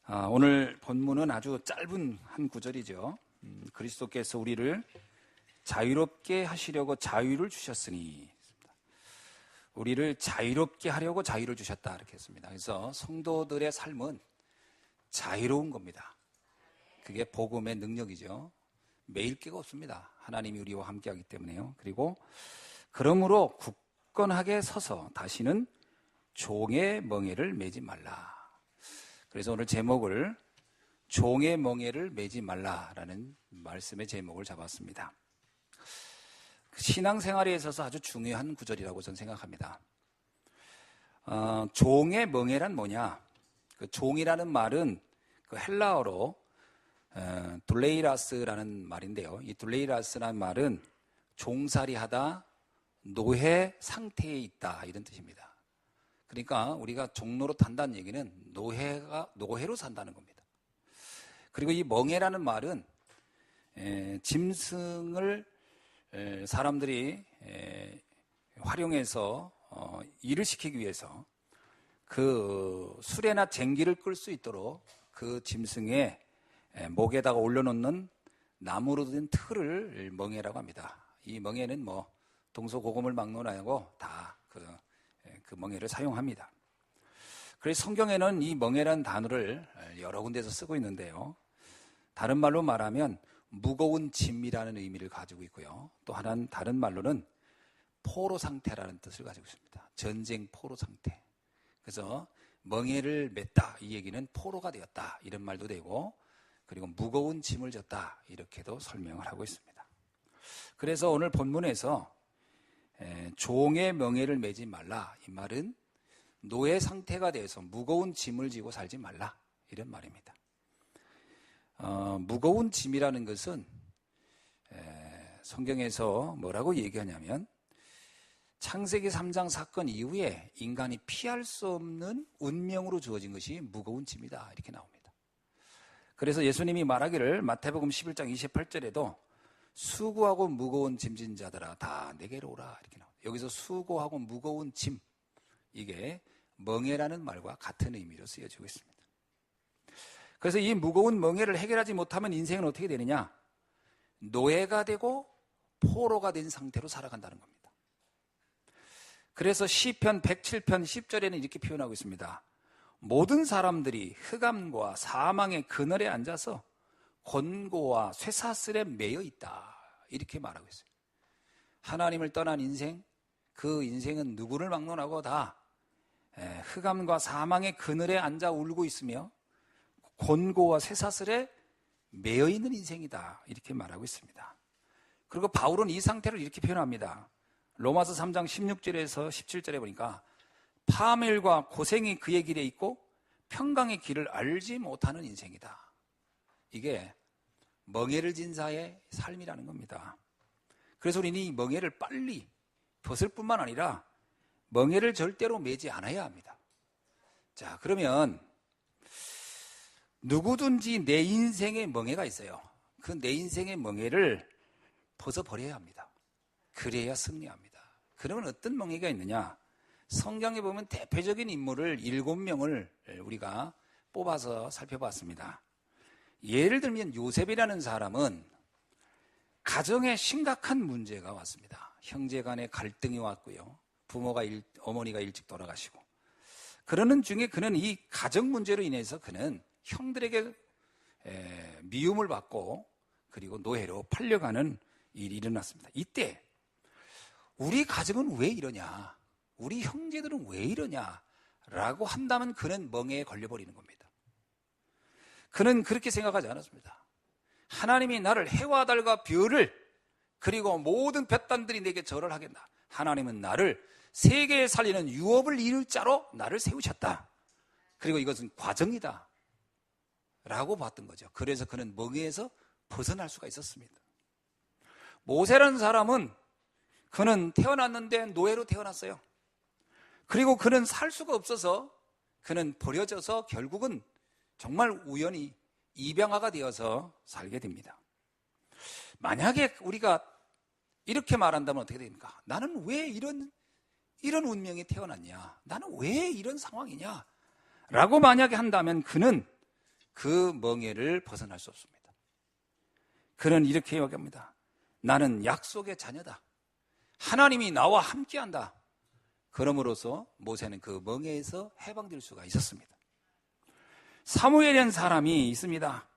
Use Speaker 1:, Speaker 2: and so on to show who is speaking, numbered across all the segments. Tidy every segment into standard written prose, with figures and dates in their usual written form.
Speaker 1: 오늘 본문은 아주 짧은 한 구절이죠. 그리스도께서 우리를 자유롭게 하시려고 자유를 주셨으니, 우리를 자유롭게 하려고 자유를 주셨다 이렇게 했습니다. 그래서 성도들의 삶은 자유로운 겁니다. 그게 복음의 능력이죠. 매일 게가 없습니다. 하나님이 우리와 함께하기 때문에요. 그리고 그러므로 굳건하게 서서 다시는 종의 멍에를 매지 말라. 그래서 오늘 제목을 종의 멍에를 매지 말라라는 말씀의 제목을 잡았습니다. 신앙생활에 있어서 아주 중요한 구절이라고 저는 생각합니다. 종의 멍에란 뭐냐? 그 종이라는 말은 그 헬라어로 둘레이라스라는 말인데요. 이 둘레이라스라는 말은 종살이하다, 노예 상태에 있다 이런 뜻입니다. 그러니까 우리가 종로로 탄다는 얘기는 노예로 산다는 겁니다. 그리고 이 멍에라는 말은 짐승을 사람들이 활용해서 일을 시키기 위해서 그 수레나 쟁기를 끌 수 있도록 그 짐승의 목에다가 올려놓는 나무로 된 틀을 멍에라고 합니다. 이 멍에는 뭐 동서고금을 막론하고 다 그 멍에를 사용합니다. 그래서 성경에는 이 멍에라는 단어를 여러 군데서 쓰고 있는데요. 다른 말로 말하면 무거운 짐이라는 의미를 가지고 있고요. 또 하나는 다른 말로는 포로 상태라는 뜻을 가지고 있습니다. 전쟁 포로 상태. 그래서 멍에를 맸다 이 얘기는 포로가 되었다 이런 말도 되고, 그리고 무거운 짐을 졌다 이렇게도 설명을 하고 있습니다. 그래서 오늘 본문에서 종의 멍에를 매지 말라 이 말은 노예 상태가 되어서 무거운 짐을 지고 살지 말라 이런 말입니다. 무거운 짐이라는 것은 성경에서 뭐라고 얘기하냐면 창세기 3장 사건 이후에 인간이 피할 수 없는 운명으로 주어진 것이 무거운 짐이다 이렇게 나옵니다. 그래서 예수님이 말하기를 마태복음 11장 28절에도 수고하고 무거운 짐진 자들아 다 내게로 오라 이렇게 나옵니다. 여기서 수고하고 무거운 짐, 이게 멍에라는 말과 같은 의미로 쓰여지고 있습니다. 그래서 이 무거운 멍에를 해결하지 못하면 인생은 어떻게 되느냐? 노예가 되고 포로가 된 상태로 살아간다는 겁니다. 그래서 시편 107편 10절에는 이렇게 표현하고 있습니다. 모든 사람들이 흑암과 사망의 그늘에 앉아서 곤고와 쇠사슬에 매여 있다 이렇게 말하고 있어요. 하나님을 떠난 인생, 그 인생은 누구를 막론하고 다 흑암과 사망의 그늘에 앉아 울고 있으며 곤고와 쇠사슬에 매여 있는 인생이다 이렇게 말하고 있습니다. 그리고 바울은 이 상태를 이렇게 표현합니다. 로마서 3장 16절에서 17절에 보니까 파멸과 고생이 그의 길에 있고 평강의 길을 알지 못하는 인생이다. 이게 멍에를 진 자의 삶이라는 겁니다. 그래서 우리는 이 멍에를 빨리 벗을 뿐만 아니라 멍에를 절대로 매지 않아야 합니다. 자, 그러면 누구든지 내 인생에 멍에가 있어요. 그 내 인생의 멍에를 벗어버려야 합니다. 그래야 승리합니다. 그러면 어떤 멍에가 있느냐? 성경에 보면 대표적인 인물을 7명을 우리가 뽑아서 살펴봤습니다. 예를 들면 요셉이라는 사람은 가정에 심각한 문제가 왔습니다. 형제 간의 갈등이 왔고요. 어머니가 일찍 돌아가시고, 그러는 중에 그는 이 가정 문제로 인해서 그는 형들에게 미움을 받고 그리고 노예로 팔려가는 일이 일어났습니다. 이때 우리 가정은 왜 이러냐, 우리 형제들은 왜 이러냐 라고 한다면 그는 멍에에 걸려버리는 겁니다. 그는 그렇게 생각하지 않았습니다. 하나님이 나를 해와 달과 별을 그리고 모든 뱃단들이 내게 절을 하겠다. 하나님은 나를 세계에 살리는 유업을 이룰 자로 나를 세우셨다. 그리고 이것은 과정이다 라고 봤던 거죠. 그래서 그는 멍에에서 벗어날 수가 있었습니다. 모세라는 사람은 그는 태어났는데 노예로 태어났어요. 그리고 그는 살 수가 없어서 그는 버려져서 결국은 정말 우연히 입양아가 되어서 살게 됩니다. 만약에 우리가 이렇게 말한다면 어떻게 됩니까? 나는 왜 이런 운명이 태어났냐? 나는 왜 이런 상황이냐? 라고 만약에 한다면 그는 그 멍에를 벗어날 수 없습니다. 그는 이렇게 여깁니다. 나는 약속의 자녀다. 하나님이 나와 함께한다. 그럼으로써 모세는 그 멍에에서 해방될 수가 있었습니다. 사무엘이라는 사람이 있습니다.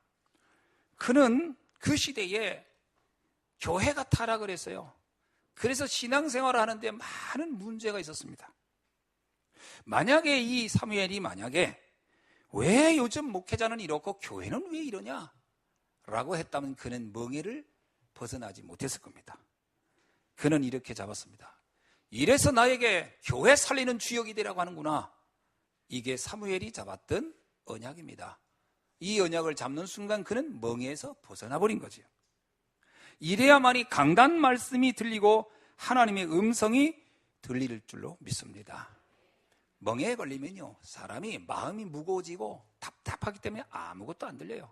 Speaker 1: 그는 그 시대에 교회가 타락을 했어요. 그래서 신앙생활을 하는데 많은 문제가 있었습니다. 만약에 이 사무엘이 왜 요즘 목회자는 이렇고 교회는 왜 이러냐? 라고 했다면 그는 멍에를 벗어나지 못했을 겁니다. 그는 이렇게 잡았습니다. 이래서 나에게 교회 살리는 주역이 되라고 하는구나. 이게 사무엘이 잡았던 언약입니다. 이 언약을 잡는 순간 그는 멍에에서 벗어나 버린 거지요. 이래야만이 강단 말씀이 들리고 하나님의 음성이 들릴 줄로 믿습니다. 멍에에 걸리면요, 사람이 마음이 무거워지고 답답하기 때문에 아무것도 안 들려요.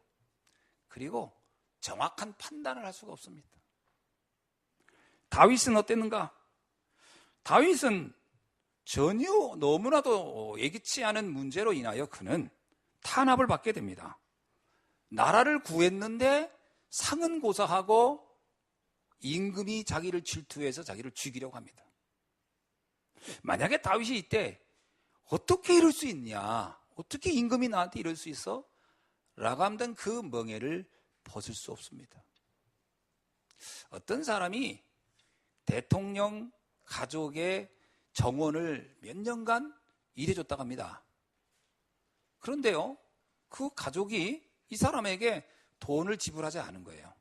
Speaker 1: 그리고 정확한 판단을 할 수가 없습니다. 다윗은 어땠는가? 다윗은 전혀 너무나도 예기치 않은 문제로 인하여 그는 탄압을 받게 됩니다. 나라를 구했는데 상은 고사하고 임금이 자기를 질투해서 자기를 죽이려고 합니다. 만약에 다윗이 이때 어떻게 이럴 수 있냐? 어떻게 임금이 나한테 이럴 수 있어? 라고 하면 그 멍에를 벗을 수 없습니다. 어떤 사람이 대통령 가족의 정원을 몇 년간 일해줬다고 합니다. 그런데요, 그 가족이 이 사람에게 돈을 지불하지 않은 거예요.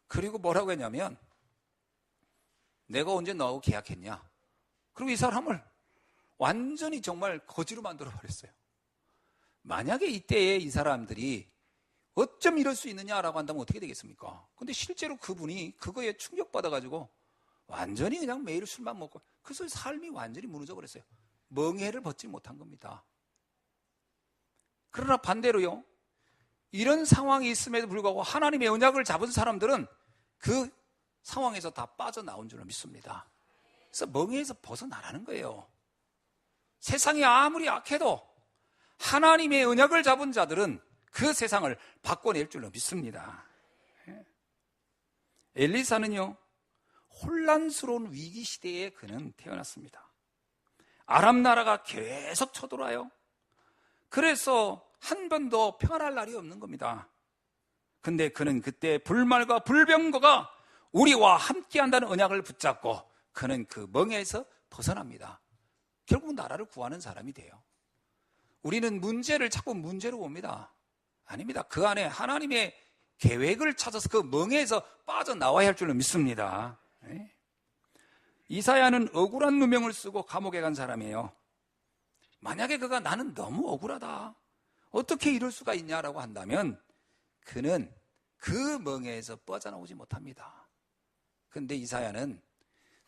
Speaker 1: 그리고 뭐라고 했냐면, 내가 언제 너하고 계약했냐? 그리고 이 사람을 완전히 정말 거지로 만들어 버렸어요. 만약에 이때에 이 사람들이 어쩜 이럴 수 있느냐라고 한다면 어떻게 되겠습니까? 근데 실제로 그분이 그거에 충격받아가지고 완전히 그냥 매일 술만 먹고, 그래서 삶이 완전히 무너져 버렸어요. 멍해를 벗지 못한 겁니다. 그러나 반대로요, 이런 상황이 있음에도 불구하고 하나님의 언약을 잡은 사람들은 그 상황에서 다 빠져나온 줄로 믿습니다. 그래서 멍해에서 벗어나라는 거예요. 세상이 아무리 악해도 하나님의 언약을 잡은 자들은 그 세상을 바꿔낼 줄로 믿습니다. 엘리사는요, 혼란스러운 위기 시대에 그는 태어났습니다. 아람 나라가 계속 쳐들어와요. 그래서 한 번도 평안할 날이 없는 겁니다. 근데 그는 그때 불말과 불병거가 우리와 함께한다는 언약을 붙잡고 그는 그 멍에에서 벗어납니다. 결국 나라를 구하는 사람이 돼요. 우리는 문제를 자꾸 문제로 봅니다. 아닙니다. 그 안에 하나님의 계획을 찾아서 그 멍에에서 빠져나와야 할 줄로 믿습니다. 이사야는 억울한 누명을 쓰고 감옥에 간 사람이에요. 만약에 그가 나는 너무 억울하다, 어떻게 이럴 수가 있냐라고 한다면 그는 그 멍에에서 빠져나오지 못합니다. 그런데 이사야는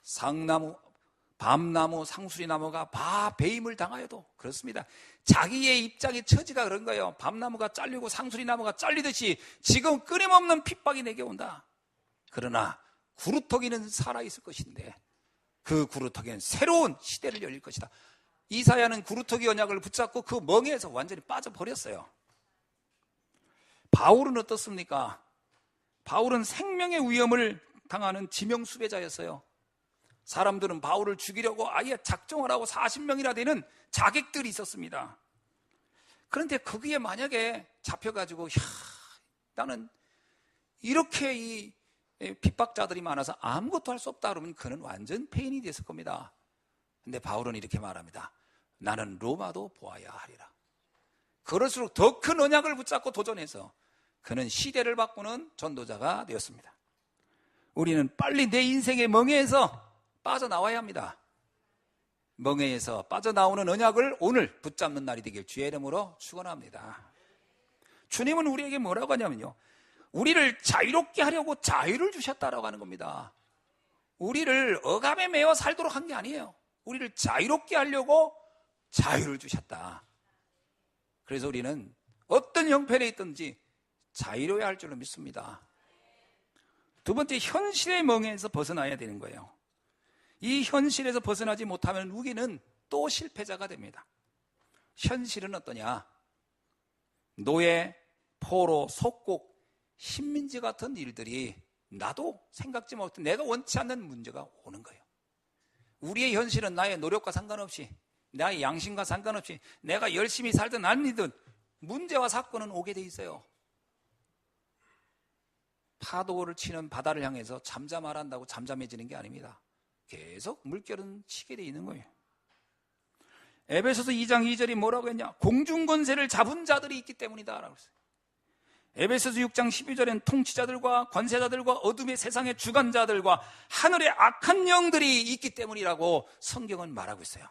Speaker 1: 상나무, 밤나무, 상수리나무가 배임을 당하여도 그렇습니다. 자기의 입장의 처지가 그런 거예요. 밤나무가 잘리고 상수리나무가 잘리듯이 지금 끊임없는 핍박이 내게 온다. 그러나 구루터기는 살아있을 것인데 그 구루터기는 새로운 시대를 열릴 것이다. 이사야는 구루터기 언약을 붙잡고 그 멍에에서 완전히 빠져버렸어요. 바울은 어떻습니까? 바울은 생명의 위험을 당하는 지명수배자였어요. 사람들은 바울을 죽이려고 아예 작정을 하고 40명이나 되는 자객들이 있었습니다. 그런데 거기에 만약에 잡혀가지고 나는 이렇게 이 핍박자들이 많아서 아무것도 할 수 없다 그러면 그는 완전 폐인이 됐을 겁니다. 근데 바울은 이렇게 말합니다. 나는 로마도 보아야 하리라. 그럴수록 더 큰 언약을 붙잡고 도전해서 그는 시대를 바꾸는 전도자가 되었습니다. 우리는 빨리 내 인생의 멍에에서 빠져나와야 합니다. 멍에에서 빠져나오는 언약을 오늘 붙잡는 날이 되길 주의 이름으로 축원합니다. 주님은 우리에게 뭐라고 하냐면요, 우리를 자유롭게 하려고 자유를 주셨다라고 하는 겁니다. 우리를 억압에 매어 살도록 한 게 아니에요. 우리를 자유롭게 하려고 자유를 주셨다. 그래서 우리는 어떤 형편에 있든지 자유로워야 할 줄로 믿습니다. 두 번째, 현실의 멍에에서 벗어나야 되는 거예요. 이 현실에서 벗어나지 못하면 우리는 또 실패자가 됩니다. 현실은 어떠냐? 노예, 포로, 속국, 식민지 같은 일들이 나도 생각지 못한 내가 원치 않는 문제가 오는 거예요. 우리의 현실은 나의 노력과 상관없이, 나의 양심과 상관없이 내가 열심히 살든 아니든 문제와 사건은 오게 돼 있어요. 파도를 치는 바다를 향해서 잠잠하란다고 잠잠해지는 게 아닙니다. 계속 물결은 치게 돼 있는 거예요. 에베소서 2장 2절이 뭐라고 했냐? 공중권세를 잡은 자들이 있기 때문이다 라고 했어요. 에베소서 6장 12절엔 통치자들과 권세자들과 어둠의 세상의 주관자들과 하늘의 악한 영들이 있기 때문이라고 성경은 말하고 있어요.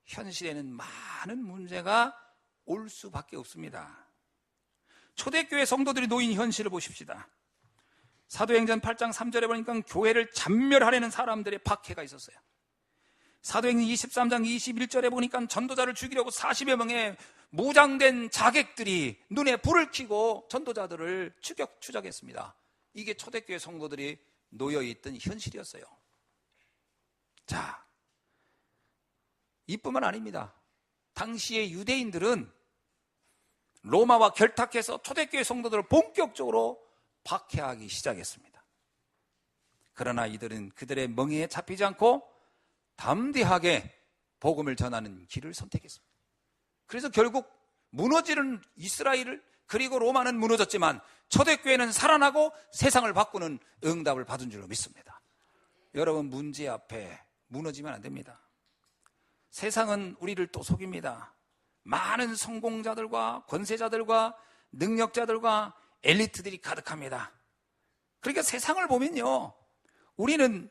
Speaker 1: 현실에는 많은 문제가 올 수밖에 없습니다. 초대교회 성도들이 놓인 현실을 보십시다. 사도행전 8장 3절에 보니까 교회를 잔멸하려는 사람들의 박해가 있었어요. 사도행전 23장 21절에 보니까 전도자를 죽이려고 40여 명의 무장된 자객들이 눈에 불을 켜고 전도자들을 추적했습니다. 이게 초대교회 성도들이 놓여있던 현실이었어요. 자, 이뿐만 아닙니다. 당시의 유대인들은 로마와 결탁해서 초대교회 성도들을 본격적으로 박해하기 시작했습니다. 그러나 이들은 그들의 멍에에 잡히지 않고 담대하게 복음을 전하는 길을 선택했습니다. 그래서 결국 무너지는 이스라엘을, 그리고 로마는 무너졌지만 초대교회는 살아나고 세상을 바꾸는 응답을 받은 줄로 믿습니다. 여러분, 문제 앞에 무너지면 안 됩니다. 세상은 우리를 또 속입니다. 많은 성공자들과 권세자들과 능력자들과 엘리트들이 가득합니다. 그러니까 세상을 보면요, 우리는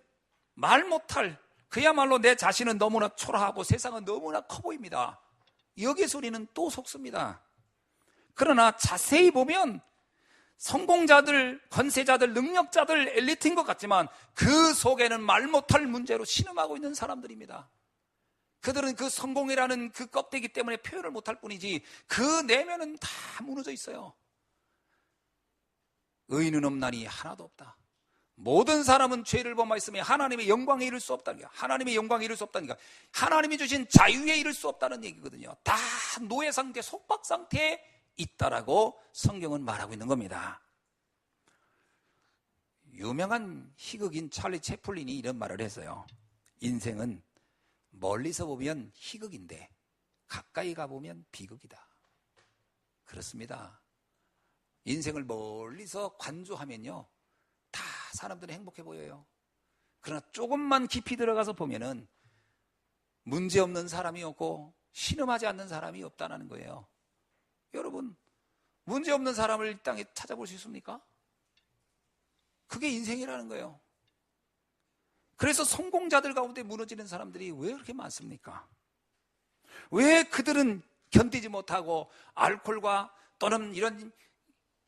Speaker 1: 말 못할, 그야말로 내 자신은 너무나 초라하고 세상은 너무나 커 보입니다. 여기서 우리는 또 속습니다. 그러나 자세히 보면 성공자들, 권세자들, 능력자들, 엘리트인 것 같지만 그 속에는 말 못할 문제로 신음하고 있는 사람들입니다. 그들은 그 성공이라는 그 껍데기 때문에 표현을 못할 뿐이지 그 내면은 다 무너져 있어요. 의인은 없나니 하나도 없다. 모든 사람은 죄를 범하였으며 하나님의 영광에 이를 수 없다니까. 하나님의 영광에 이를 수 없다니까. 하나님이 주신 자유에 이를 수 없다는 얘기거든요. 다 노예 상태, 속박 상태에 있다라고 성경은 말하고 있는 겁니다. 유명한 희극인 찰리 채플린이 이런 말을 했어요. 인생은 멀리서 보면 희극인데 가까이 가보면 비극이다. 그렇습니다. 인생을 멀리서 관조하면요, 다 사람들은 행복해 보여요. 그러나 조금만 깊이 들어가서 보면은 문제없는 사람이 없고 신음하지 않는 사람이 없다는 거예요. 여러분, 문제없는 사람을 이 땅에 찾아볼 수 있습니까? 그게 인생이라는 거예요. 그래서 성공자들 가운데 무너지는 사람들이 왜 그렇게 많습니까? 왜 그들은 견디지 못하고 알코올과 또는 이런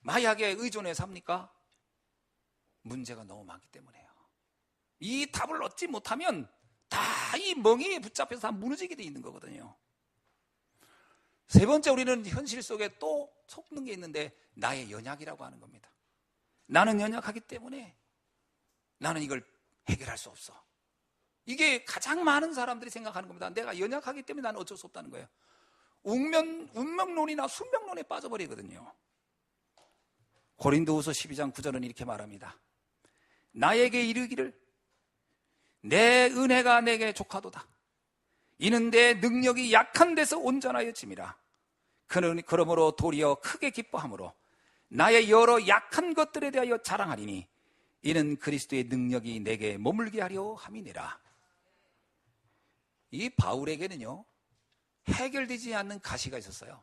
Speaker 1: 마약에 의존해 삽니까? 문제가 너무 많기 때문에요. 이 답을 얻지 못하면 다 이 멍에에 붙잡혀서 다 무너지게 돼 있는 거거든요. 세 번째, 우리는 현실 속에 또 속는 게 있는데 나의 연약이라고 하는 겁니다. 나는 연약하기 때문에 나는 이걸 해결할 수 없어. 이게 가장 많은 사람들이 생각하는 겁니다. 내가 연약하기 때문에 나는 어쩔 수 없다는 거예요. 운명론이나 숙명론에 빠져버리거든요. 고린도후서 12장 9절은 이렇게 말합니다. 나에게 이르기를 내 은혜가 내게 족하도다. 이는 내 능력이 약한 데서 온전하여 짐이라. 그는 그러므로 도리어 크게 기뻐함으로 나의 여러 약한 것들에 대하여 자랑하리니 이는 그리스도의 능력이 내게 머물게 하려 함이니라. 이 바울에게는요, 해결되지 않는 가시가 있었어요.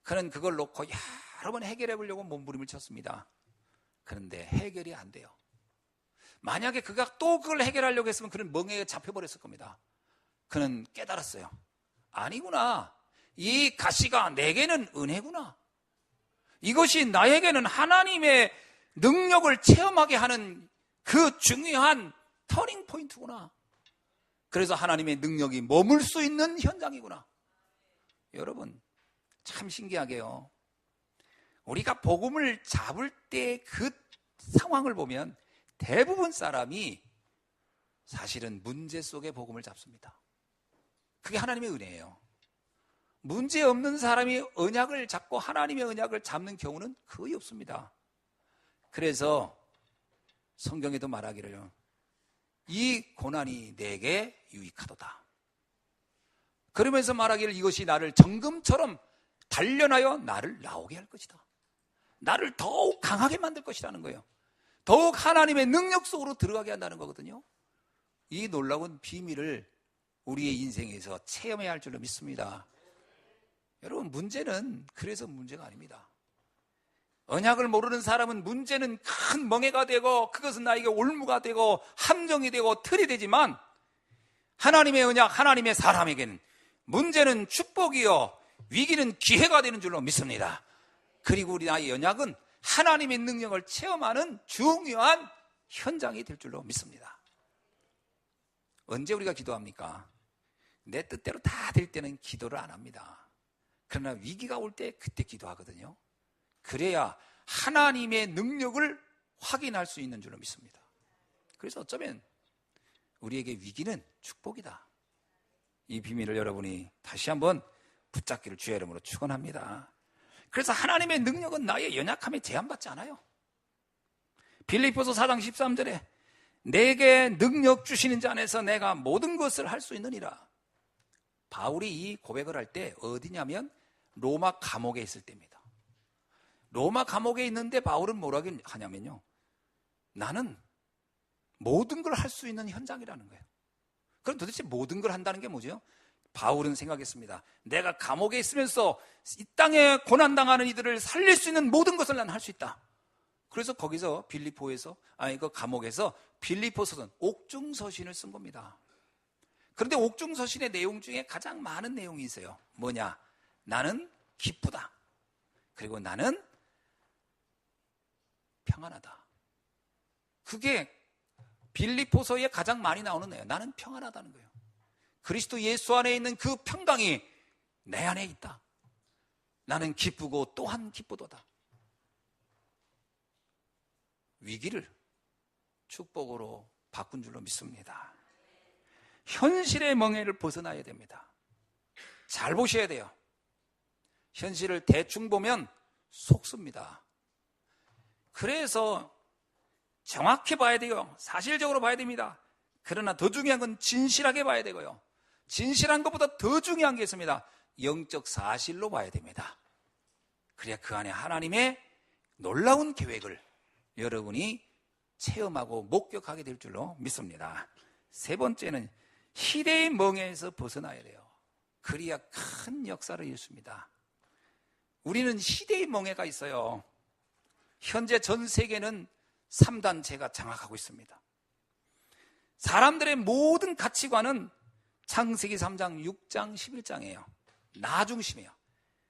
Speaker 1: 그는 그걸 놓고 여러 번 해결해 보려고 몸부림을 쳤습니다. 그런데 해결이 안 돼요. 만약에 그가 또 그걸 해결하려고 했으면 그는 멍에에 잡혀버렸을 겁니다. 그는 깨달았어요. 아니구나. 이 가시가 내게는 은혜구나. 이것이 나에게는 하나님의 능력을 체험하게 하는 그 중요한 터닝 포인트구나. 그래서 하나님의 능력이 머물 수 있는 현장이구나. 여러분, 참 신기하게요, 우리가 복음을 잡을 때 그 상황을 보면 대부분 사람이 사실은 문제 속에 복음을 잡습니다. 그게 하나님의 은혜예요. 문제 없는 사람이 언약을 잡고 하나님의 언약을 잡는 경우는 거의 없습니다. 그래서 성경에도 말하기를 이 고난이 내게 유익하도다. 그러면서 말하기를 이것이 나를 정금처럼 단련하여 나를 나오게 할 것이다. 나를 더욱 강하게 만들 것이라는 거예요. 더욱 하나님의 능력 속으로 들어가게 한다는 거거든요. 이 놀라운 비밀을 우리의 인생에서 체험해야 할 줄로 믿습니다. 여러분, 문제는 그래서 문제가 아닙니다. 언약을 모르는 사람은 문제는 큰 멍해가 되고 그것은 나에게 올무가 되고 함정이 되고 틀이 되지만, 하나님의 언약, 하나님의 사람에게는 문제는 축복이요 위기는 기회가 되는 줄로 믿습니다. 그리고 우리 나의 언약은 하나님의 능력을 체험하는 중요한 현장이 될 줄로 믿습니다. 언제 우리가 기도합니까? 내 뜻대로 다 될 때는 기도를 안 합니다. 그러나 위기가 올 때 그때 기도하거든요. 그래야 하나님의 능력을 확인할 수 있는 줄로 믿습니다. 그래서 어쩌면 우리에게 위기는 축복이다. 이 비밀을 여러분이 다시 한번 붙잡기를 주의 이름으로 축원합니다. 그래서 하나님의 능력은 나의 연약함에 제한받지 않아요. 빌립보서 4장 13절에 내게 능력 주시는 자 안에서 내가 모든 것을 할 수 있느니라. 바울이 이 고백을 할 때 어디냐면 로마 감옥에 있을 때입니다. 로마 감옥에 있는데 바울은 뭐라고 하냐면요, 나는 모든 걸 할 수 있는 현장이라는 거예요. 그럼 도대체 모든 걸 한다는 게 뭐죠? 바울은 생각했습니다. 내가 감옥에 있으면서 이 땅에 고난당하는 이들을 살릴 수 있는 모든 것을 난 할 수 있다. 그래서 거기서 그 감옥에서 빌립보서는 옥중서신을 쓴 겁니다. 그런데 옥중서신의 내용 중에 가장 많은 내용이 있어요. 뭐냐? 나는 기쁘다. 그리고 나는 평안하다. 그게 빌립보서에 가장 많이 나오는 거예요. 나는 평안하다는 거예요. 그리스도 예수 안에 있는 그 평강이 내 안에 있다. 나는 기쁘고 또한 기쁘도다. 위기를 축복으로 바꾼 줄로 믿습니다. 현실의 멍해를 벗어나야 됩니다. 잘 보셔야 돼요. 현실을 대충 보면 속습니다. 그래서 정확히 봐야 돼요. 사실적으로 봐야 됩니다. 그러나 더 중요한 건 진실하게 봐야 되고요. 진실한 것보다 더 중요한 게 있습니다. 영적 사실로 봐야 됩니다. 그래야 그 안에 하나님의 놀라운 계획을 여러분이 체험하고 목격하게 될 줄로 믿습니다. 세 번째는 시대의 멍에에서 벗어나야 돼요. 그래야 큰 역사를 이루습니다. 우리는 시대의 멍에가 있어요. 현재 전 세계는 3단체가 장악하고 있습니다. 사람들의 모든 가치관은 창세기 3장, 6장, 11장이에요. 나 중심이에요.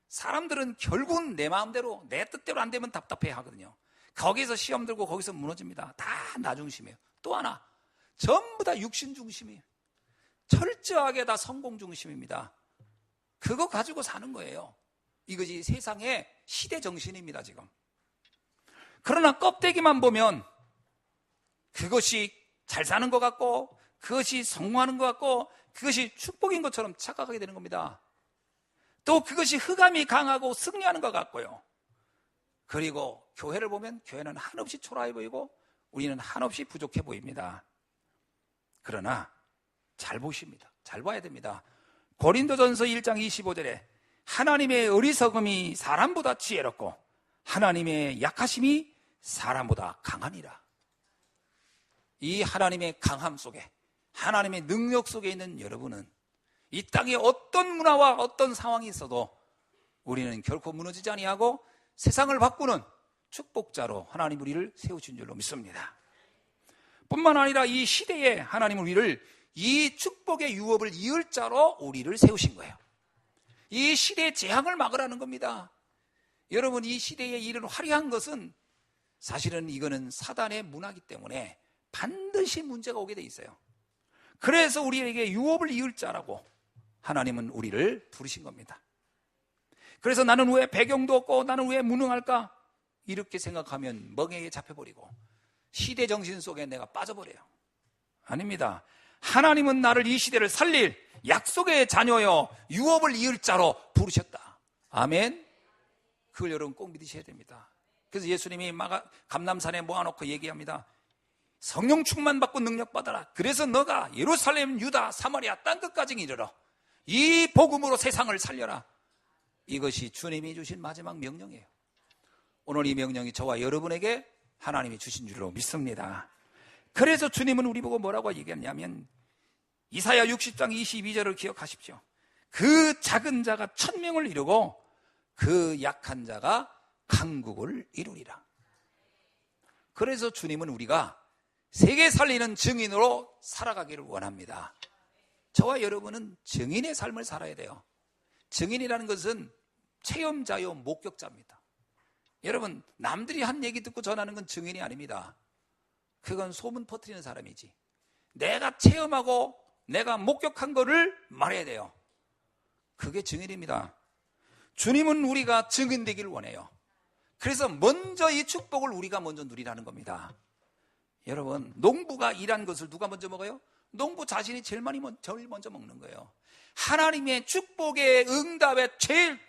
Speaker 1: 사람들은 결국은 내 마음대로, 내 뜻대로 안 되면 답답해 하거든요. 거기서 시험 들고 거기서 무너집니다. 다 나 중심이에요. 또 하나, 전부 다 육신 중심이에요. 철저하게 다 성공 중심입니다. 그거 가지고 사는 거예요. 이것이 세상의 시대 정신입니다, 지금. 그러나 껍데기만 보면 그것이 잘 사는 것 같고, 그것이 성공하는 것 같고, 그것이 축복인 것처럼 착각하게 되는 겁니다. 또 그것이 흑암이 강하고 승리하는 것 같고요. 그리고 교회를 보면 교회는 한없이 초라해 보이고 우리는 한없이 부족해 보입니다. 그러나 잘 보십니다. 잘 봐야 됩니다. 고린도전서 1장 25절에 하나님의 어리석음이 사람보다 지혜롭고 하나님의 약하심이 사람보다 강하니라. 이 하나님의 강함 속에, 하나님의 능력 속에 있는 여러분은 이 땅에 어떤 문화와 어떤 상황이 있어도 우리는 결코 무너지지 아니하고 세상을 바꾸는 축복자로 하나님 우리를 세우신 줄로 믿습니다. 뿐만 아니라 이 시대에 하나님 우리를 이 축복의 유업을 이을 자로 우리를 세우신 거예요. 이 시대의 재앙을 막으라는 겁니다. 여러분, 이 시대에 이른 화려한 것은 사실은 이거는 사단의 문화이기 때문에 반드시 문제가 오게 돼 있어요. 그래서 우리에게 유업을 이을 자라고 하나님은 우리를 부르신 겁니다. 그래서 나는 왜 배경도 없고 나는 왜 무능할까? 이렇게 생각하면 멍에에 잡혀버리고 시대 정신 속에 내가 빠져버려요. 아닙니다. 하나님은 나를 이 시대를 살릴 약속의 자녀여 유업을 이을 자로 부르셨다. 아멘. 그걸 여러분 꼭 믿으셔야 됩니다. 그래서 예수님이 감람산에 모아놓고 얘기합니다. 성령 충만 받고 능력 받아라. 그래서 너가 예루살렘, 유다, 사마리아 땅 끝까지 이르러 이 복음으로 세상을 살려라. 이것이 주님이 주신 마지막 명령이에요. 오늘 이 명령이 저와 여러분에게 하나님이 주신 줄로 믿습니다. 그래서 주님은 우리 보고 뭐라고 얘기했냐면 이사야 60장 22절을 기억하십시오. 그 작은 자가 천명을 이루고 그 약한 자가 강국을 이루리라. 그래서 주님은 우리가 세계 살리는 증인으로 살아가기를 원합니다. 저와 여러분은 증인의 삶을 살아야 돼요. 증인이라는 것은 체험자요 목격자입니다. 여러분, 남들이 한 얘기 듣고 전하는 건 증인이 아닙니다. 그건 소문 퍼뜨리는 사람이지. 내가 체험하고 내가 목격한 거를 말해야 돼요. 그게 증인입니다. 주님은 우리가 증인되기를 원해요. 그래서 먼저 이 축복을 우리가 먼저 누리라는 겁니다. 여러분, 농부가 일한 것을 누가 먼저 먹어요? 농부 자신이 제일 먼저 먹는 거예요. 하나님의 축복의 응답의 제일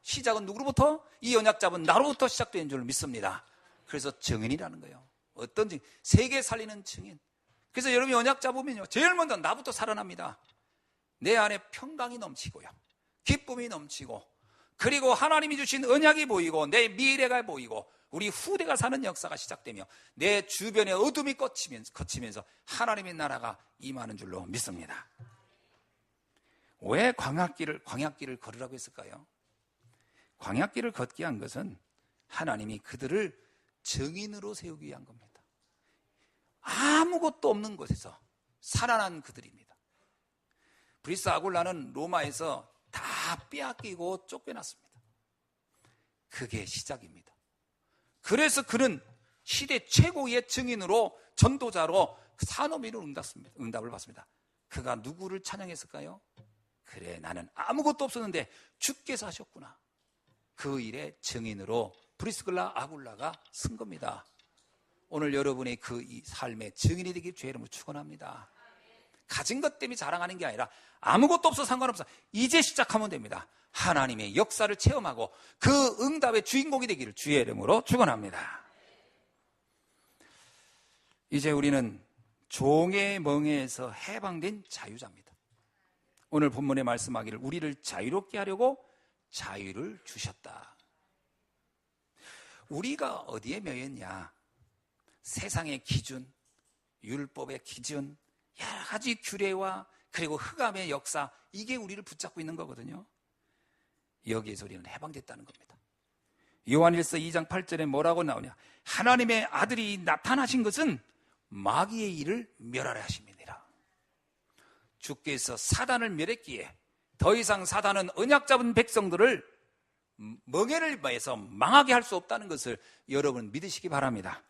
Speaker 1: 시작은 누구로부터? 이 언약 잡은 나로부터 시작된 줄 믿습니다. 그래서 증인이라는 거예요. 어떤 증인? 세계 살리는 증인. 그래서 여러분이 언약 잡으면요, 제일 먼저 나부터 살아납니다. 내 안에 평강이 넘치고요, 기쁨이 넘치고, 그리고 하나님이 주신 언약이 보이고 내 미래가 보이고 우리 후대가 사는 역사가 시작되며 내 주변에 어둠이 거치면서 하나님의 나라가 임하는 줄로 믿습니다. 왜 광야길을 걸으라고 했을까요? 광야길을 걷게 한 것은 하나님이 그들을 증인으로 세우기 위한 겁니다. 아무것도 없는 곳에서 살아난 그들입니다. 브리스 아굴라는 로마에서 다 빼앗기고 쫓겨났습니다. 그게 시작입니다. 그래서 그는 시대 최고의 증인으로, 전도자로 산업인으로 응답을 받습니다. 그가 누구를 찬양했을까요? 그래, 나는 아무것도 없었는데 주께서 하셨구나. 그 일의 증인으로 브리스글라 아굴라가 쓴 겁니다. 오늘 여러분의 그 이 삶의 증인이 되길 주의 이름으로 축원합니다. 가진 것 때문에 자랑하는 게 아니라 아무것도 없어 상관없어. 이제 시작하면 됩니다. 하나님의 역사를 체험하고 그 응답의 주인공이 되기를 주의 이름으로 축원합니다. 이제 우리는 종의 멍에에서 해방된 자유자입니다. 오늘 본문에 말씀하기를 우리를 자유롭게 하려고 자유를 주셨다. 우리가 어디에 매였냐? 세상의 기준, 율법의 기준, 여러 가지 규례와 그리고 흑암의 역사, 이게 우리를 붙잡고 있는 거거든요. 여기에서 우리는 해방됐다는 겁니다. 요한일서 2장 8절에 뭐라고 나오냐? 하나님의 아들이 나타나신 것은 마귀의 일을 멸하려 하심이니라. 주께서 사단을 멸했기에 더 이상 사단은 언약 잡은 백성들을 멍에를 매서 망하게 할 수 없다는 것을 여러분 믿으시기 바랍니다.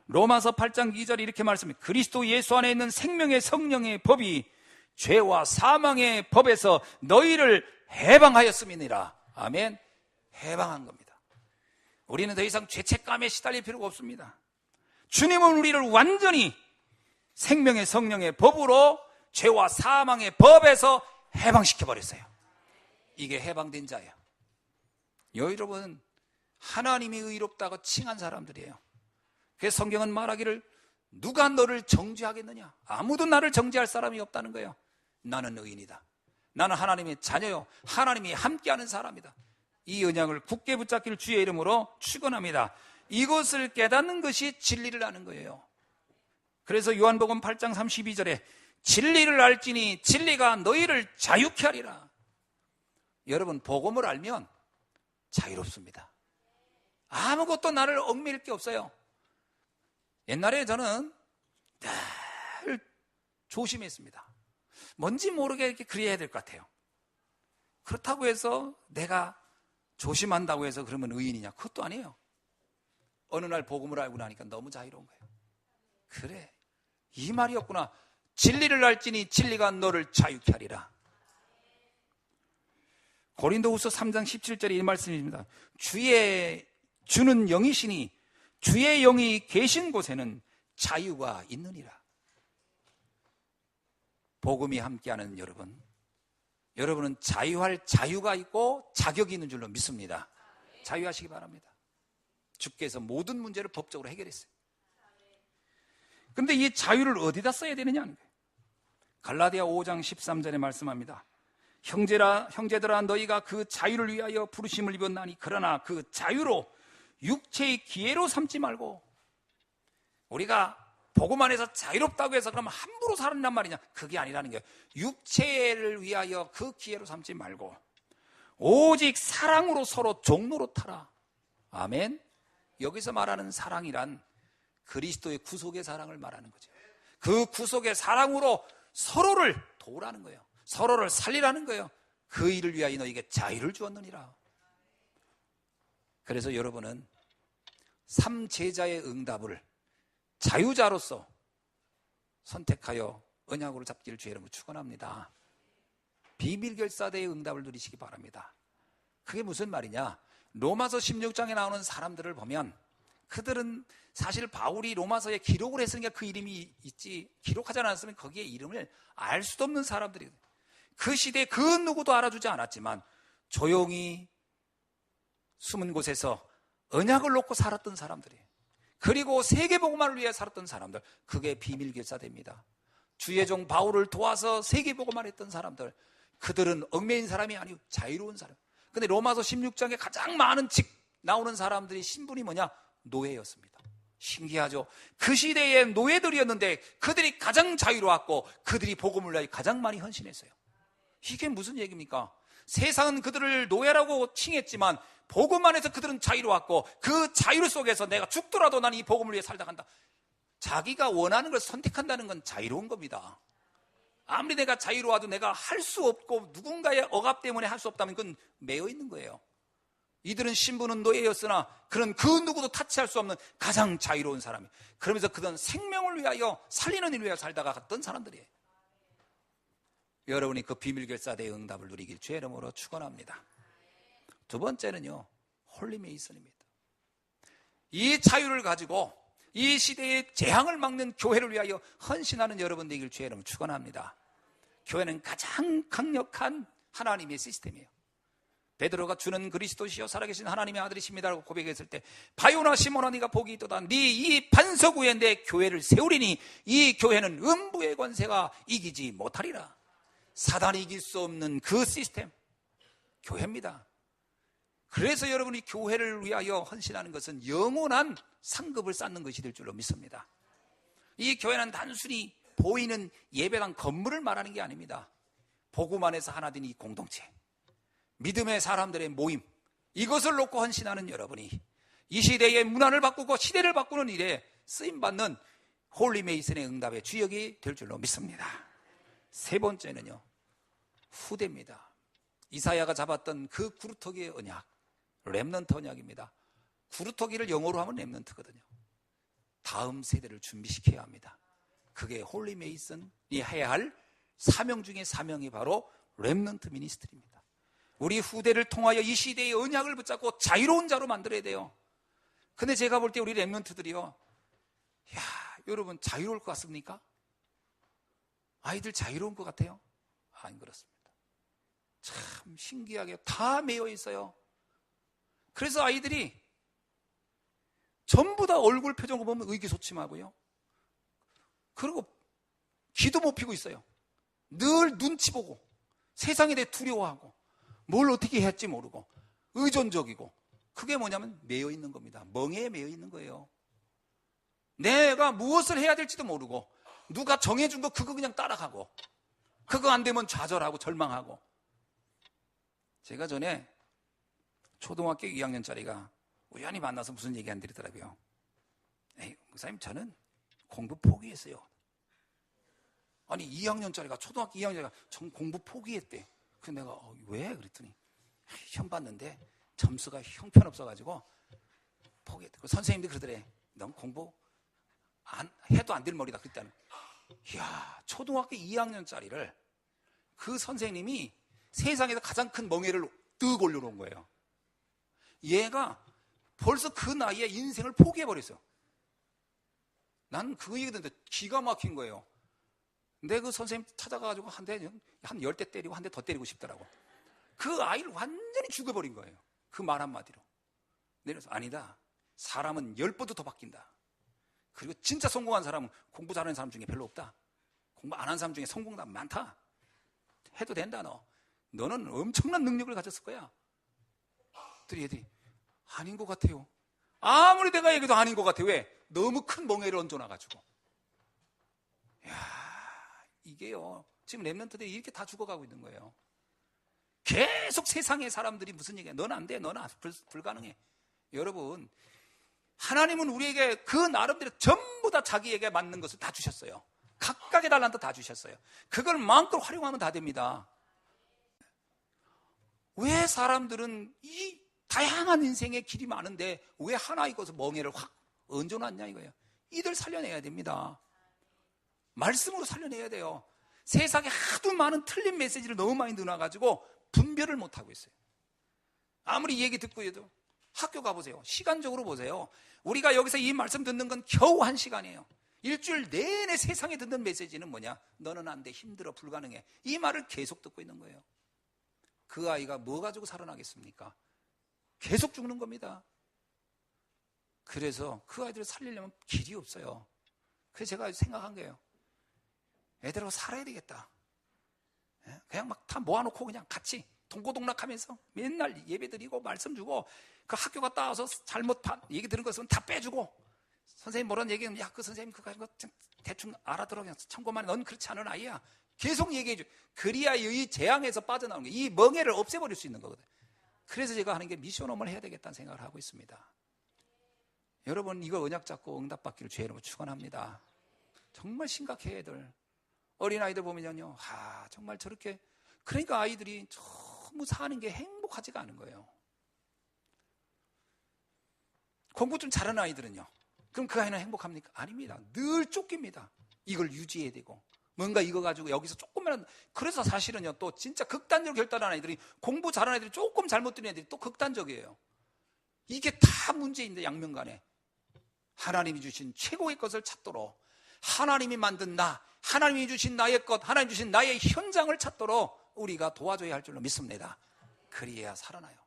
Speaker 1: 로마서 8장 2절에 이렇게 말씀합니다. 그리스도 예수 안에 있는 생명의 성령의 법이 죄와 사망의 법에서 너희를 해방하였음이니라. 아멘. 해방한 겁니다. 우리는 더 이상 죄책감에 시달릴 필요가 없습니다. 주님은 우리를 완전히 생명의 성령의 법으로 죄와 사망의 법에서 해방시켜버렸어요. 이게 해방된 자예요. 여러분, 하나님이 의롭다고 칭한 사람들이에요. 그래서 성경은 말하기를 누가 너를 정죄하겠느냐? 아무도 나를 정죄할 사람이 없다는 거예요. 나는 의인이다. 나는 하나님의 자녀요, 하나님이 함께하는 사람이다. 이 언약을 굳게 붙잡기를 주의 이름으로 축원합니다. 이것을 깨닫는 것이 진리를 아는 거예요. 그래서 요한복음 8장 32절에 진리를 알지니 진리가 너희를 자유케 하리라. 여러분, 복음을 알면 자유롭습니다. 아무것도 나를 얽매일 게 없어요. 옛날에 저는 늘 조심했습니다. 뭔지 모르게 이렇게 그래야 될 것 같아요. 그렇다고 해서 내가 조심한다고 해서 그러면 의인이냐? 그것도 아니에요. 어느 날 복음을 알고 나니까 너무 자유로운 거예요. 그래, 이 말이었구나. 진리를 알지니 진리가 너를 자유케 하리라. 고린도후서 3장 17절에 이 말씀입니다. 주는 영이시니 주의 영이 계신 곳에는 자유가 있느니라. 복음이 함께하는 여러분, 여러분은 자유할 자유가 있고 자격이 있는 줄로 믿습니다. 자유하시기 바랍니다. 주께서 모든 문제를 법적으로 해결했어요. 그런데 이 자유를 어디다 써야 되느냐는 거예요. 갈라디아 5장 13절에 말씀합니다. 형제들아 너희가 그 자유를 위하여 부르심을 입었나니 그러나 그 자유로 육체의 기회로 삼지 말고. 우리가 복음 안에서 자유롭다고 해서 그러면 함부로 살았단 말이냐? 그게 아니라는 거예요. 육체를 위하여 그 기회로 삼지 말고 오직 사랑으로 서로 종노릇하라. 아멘. 여기서 말하는 사랑이란 그리스도의 구속의 사랑을 말하는 거죠. 그 구속의 사랑으로 서로를 도우라는 거예요. 서로를 살리라는 거예요. 그 일을 위하여 너에게 자유를 주었느니라. 그래서 여러분은 삼제자의 응답을 자유자로서 선택하여 언약으로 잡기를 주의 이름으로 축원합니다. 비밀결사대의 응답을 누리시기 바랍니다. 그게 무슨 말이냐? 로마서 16장에 나오는 사람들을 보면 그들은 사실 바울이 로마서에 기록을 했으니까 그 이름이 있지, 기록하지 않았으면 거기에 이름을 알 수도 없는 사람들이거든요. 그 시대에 그 누구도 알아주지 않았지만 조용히 숨은 곳에서 언약을 놓고 살았던 사람들이에요. 그리고 세계복음화를 위해 살았던 사람들, 그게 비밀결사대입니다. 주의 종 바울을 도와서 세계복음화를 했던 사람들, 그들은 얽매인 사람이 아니고 자유로운 사람. 근데 로마서 16장에 가장 많은 나오는 사람들이 신분이 뭐냐? 노예였습니다. 신기하죠? 그 시대에 노예들이었는데 그들이 가장 자유로웠고 그들이 복음을 위해 가장 많이 헌신했어요. 이게 무슨 얘기입니까? 세상은 그들을 노예라고 칭했지만 복음 안에서 그들은 자유로웠고 그 자유 속에서 내가 죽더라도 난 이 복음을 위해 살다 간다. 자기가 원하는 걸 선택한다는 건 자유로운 겁니다. 아무리 내가 자유로워도 내가 할 수 없고 누군가의 억압 때문에 할 수 없다면 그건 매여 있는 거예요. 이들은 신분은 노예였으나 그런 그 누구도 타치할 수 없는 가장 자유로운 사람이에요. 그러면서 그들은 생명을 위하여 살리는 일을 위하여 살다가 갔던 사람들이에요. 여러분이 그 비밀결사대의 응답을 누리길 주의 이름으로 축원합니다. 두 번째는요, 홀리메이슨입니다. 이 자유를 가지고 이 시대의 재앙을 막는 교회를 위하여 헌신하는 여러분 되길 주의 이름으로 축원합니다. 교회는 가장 강력한 하나님의 시스템이에요. 베드로가 주는 그리스도시요 살아계신 하나님의 아들이십니다라고 고백했을 때, 바요나 시몬아 네가 복이 있도다. 네 이 반석 위에 내 교회를 세우리니 이 교회는 음부의 권세가 이기지 못하리라. 사단이 이길 수 없는 그 시스템, 교회입니다. 그래서 여러분이 교회를 위하여 헌신하는 것은 영원한 상급을 쌓는 것이 될 줄로 믿습니다. 이 교회는 단순히 보이는 예배당 건물을 말하는 게 아닙니다. 복음 안에서 하나 된 이 공동체, 믿음의 사람들의 모임, 이것을 놓고 헌신하는 여러분이 이 시대의 문화를 바꾸고 시대를 바꾸는 일에 쓰임받는 홀리메이슨의 응답의 주역이 될 줄로 믿습니다. 세 번째는요, 후대입니다. 이사야가 잡았던 그 구루터기의 언약, 렘넌트 언약입니다. 구루터기를 영어로 하면 렘넌트거든요. 다음 세대를 준비시켜야 합니다. 그게 홀리메이슨이 해야 할 사명 중에 사명이 바로 렘넌트 미니스트리입니다. 우리 후대를 통하여 이 시대의 언약을 붙잡고 자유로운 자로 만들어야 돼요. 근데 제가 볼 때 우리 렘넌트들이요, 여러분 자유로울 것 같습니까? 아이들 자유로운 것 같아요? 안 그렇습니다. 참 신기하게 다 매여 있어요. 그래서 아이들이 전부 다 얼굴 표정을 보면 의기소침하고요, 그리고 기도 못 피고 있어요. 늘 눈치 보고 세상에 대해 두려워하고 뭘 어떻게 해야 할지 모르고 의존적이고, 그게 뭐냐면 매여 있는 겁니다. 멍에에 매여 있는 거예요. 내가 무엇을 해야 될지도 모르고 누가 정해준 거 그거 그냥 따라가고, 그거 안 되면 좌절하고 절망하고. 제가 전에 초등학교 2학년짜리가 우연히 만나서 무슨 얘기 안 드리더라고요. 목사님 저는 공부 포기했어요. 아니 2학년짜리가, 초등학교 2학년짜리가 전 공부 포기했대. 그래서 내가 왜? 그랬더니 시험 봤는데 점수가 형편없어가지고 포기했대. 선생님도 그러더래. 넌 공부 해도 안 될 머리다. 그랬다는. 이야, 초등학교 2학년짜리를 그 선생님이 세상에서 가장 큰 멍에를 뜩 올려놓은 거예요. 얘가 벌써 그 나이에 인생을 포기해버렸어요. 난 그 얘기 듣는데 기가 막힌 거예요. 근데 그 선생님 찾아가가지고 한 10대 때리고 한 대 더 때리고 싶더라고. 그 아이를 완전히 죽여버린 거예요. 그 말 한마디로. 내려서 아니다. 사람은 10번도 더 바뀐다. 그리고 진짜 성공한 사람은 공부 잘하는 사람 중에 별로 없다. 공부 안 한 사람 중에 성공담 많다. 해도 된다 너. 너는 엄청난 능력을 가졌을 거야. 애들이 아닌 것 같아요. 아무리 내가 얘기해도 아닌 것 같아. 왜? 너무 큰 멍에를 얹어놔가지고. 이게요. 지금 랩런트들이 이렇게 다 죽어가고 있는 거예요. 계속 세상의 사람들이 무슨 얘기야. 넌 안 돼. 너는 불가능해. 여러분, 하나님은 우리에게 그 나름대로 전부 다 자기에게 맞는 것을 다 주셨어요. 각각의 달란트 다 주셨어요. 그걸 마음껏 활용하면 다 됩니다. 왜 사람들은 이 다양한 인생의 길이 많은데 왜 하나 이것을 멍에를 확 얹어놨냐 이거예요. 이들 살려내야 됩니다. 말씀으로 살려내야 돼요. 세상에 하도 많은 틀린 메시지를 너무 많이 넣어놔가지고 분별을 못하고 있어요. 아무리 얘기 듣고 해도 학교 가보세요. 시간적으로 보세요. 우리가 여기서 이 말씀 듣는 건 겨우 1시간이에요. 일주일 내내 세상에 듣는 메시지는 뭐냐? 너는 안 돼, 힘들어, 불가능해. 이 말을 계속 듣고 있는 거예요. 그 아이가 뭐 가지고 살아나겠습니까? 계속 죽는 겁니다. 그래서 그 아이들을 살리려면 길이 없어요. 그래서 제가 생각한 거예요. 애들하고 살아야 되겠다. 그냥 막 다 모아놓고 그냥 같이 동고동락하면서 맨날 예배 드리고 말씀 주고 그 학교 갔다 와서 잘못 얘기 들은 것은 다 빼주고 선생님 뭐라는 얘기는 야 그 선생님 그거 가지고 대충 알아들어 그냥 참고만 해. 넌 그렇지 않은 아이야. 계속 얘기해줘. 그리야 이 재앙에서 빠져나오는 게 이 멍해를 없애버릴 수 있는 거거든. 그래서 제가 하는 게 미션홈을 해야 되겠다는 생각을 하고 있습니다. 여러분 이거 언약 잡고 응답받기를 주의 이름으로 축원합니다. 정말 심각해 애들. 어린아이들 보면요. 정말 저렇게 그러니까 아이들이 너무 사는 게 행복하지가 않은 거예요. 공부 좀 잘하는 아이들은요. 그럼 그 아이는 행복합니까? 아닙니다. 늘 쫓깁니다. 이걸 유지해야 되고 뭔가 이거 가지고 여기서 조금만 그래서 사실은요 또 진짜 극단적으로 결단하는 아이들이 공부 잘하는 애들이 조금 잘못 들은 애들이 또 극단적이에요. 이게 다 문제인데 양면간에 하나님이 주신 최고의 것을 찾도록 하나님이 만든 나 하나님이 주신 나의 것 하나님이 주신 나의 현장을 찾도록 우리가 도와줘야 할 줄로 믿습니다. 그리해야 살아나요.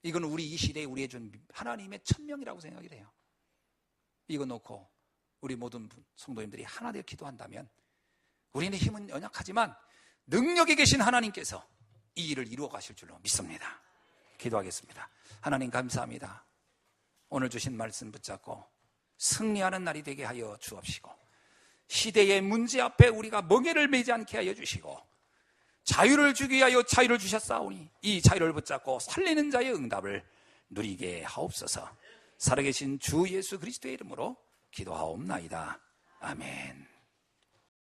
Speaker 1: 이건 우리 이 시대에 우리의 준 하나님의 천명이라고 생각이 돼요. 이거 놓고 우리 모든 성도님들이 하나 되어 기도한다면 우리는 힘은 연약하지만 능력이 계신 하나님께서 이 일을 이루어 가실 줄로 믿습니다. 기도하겠습니다. 하나님 감사합니다. 오늘 주신 말씀 붙잡고 승리하는 날이 되게 하여 주옵시고 시대의 문제 앞에 우리가 멍에를 매지 않게 하여 주시고 자유를 주기 위하여 자유를 주셨사오니 이 자유를 붙잡고 살리는 자의 응답을 누리게 하옵소서. 살아계신 주 예수 그리스도의 이름으로 기도하옵나이다. 아멘.